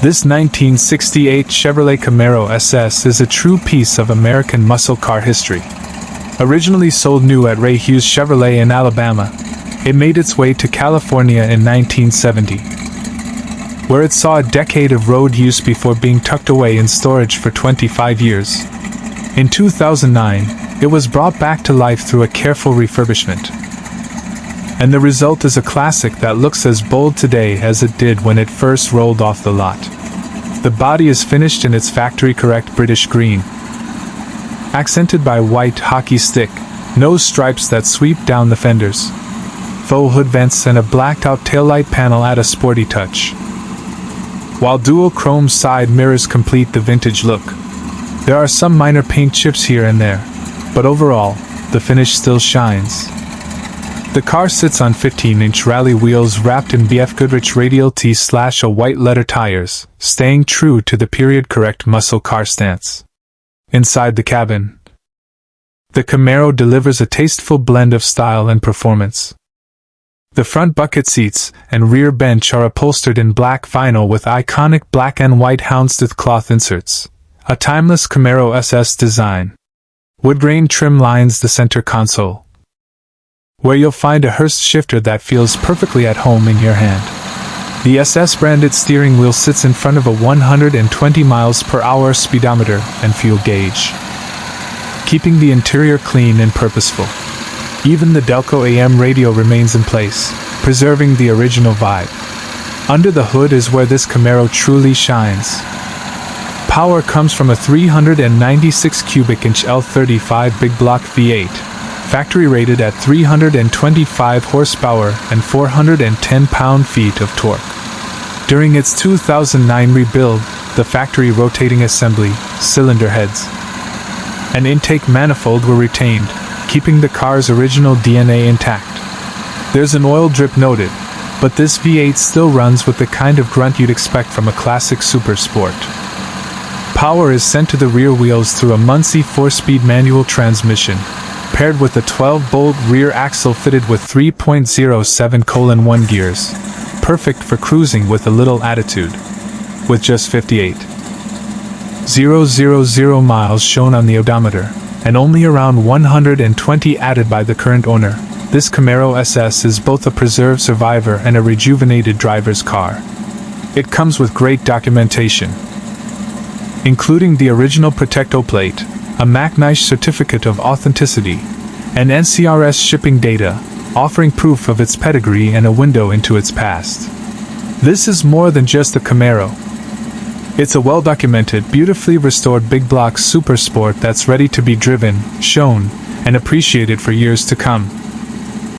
This 1968 Chevrolet Camaro SS is a true piece of American muscle car history. Originally sold new at Ray Hughes Chevrolet in Alabama, it made its way to California in 1970, where it saw a decade of road use before being tucked away in storage for 25 years. In 2009, it was brought back to life through a careful refurbishment. And the result is a classic that looks as bold today as it did when it first rolled off the lot. The body is finished in its factory-correct British green, accented by white hockey stick, nose stripes that sweep down the fenders, faux hood vents and a blacked-out taillight panel add a sporty touch, while dual chrome side mirrors complete the vintage look. There are some minor paint chips here and there, but overall, the finish still shines. The car sits on 15-inch rally wheels wrapped in BF Goodrich Radial T/a white leather tires, staying true to the period-correct muscle car stance. Inside the cabin, the Camaro delivers a tasteful blend of style and performance. The front bucket seats and rear bench are upholstered in black vinyl with iconic black and white houndstooth cloth inserts, a timeless Camaro SS design. Wood grain trim lines the center console, where you'll find a Hurst shifter that feels perfectly at home in your hand. The SS-branded steering wheel sits in front of a 120 miles per hour speedometer and fuel gauge, keeping the interior clean and purposeful. Even the Delco AM radio remains in place, preserving the original vibe. Under the hood is where this Camaro truly shines. Power comes from a 396 cubic inch L35 big block V8, factory rated at 325 horsepower and 410 pound-feet of torque. During its 2009 rebuild, the factory rotating assembly, cylinder heads, and intake manifold were retained, keeping the car's original DNA intact. There's an oil drip noted, but this V8 still runs with the kind of grunt you'd expect from a classic super sport. Power is sent to the rear wheels through a Muncie 4-speed manual transmission, paired with a 12-bolt rear axle fitted with 3.07:1 gears, perfect for cruising with a little attitude. With just 58,000 miles shown on the odometer, and only around 120 added by the current owner, this Camaro SS is both a preserved survivor and a rejuvenated driver's car. It comes with great documentation, including the original Protecto plate, a MacNice certificate of authenticity, and NCRS shipping data, offering proof of its pedigree and a window into its past. This is more than just a Camaro. It's a well-documented, beautifully restored big block super sport that's ready to be driven, shown, and appreciated for years to come.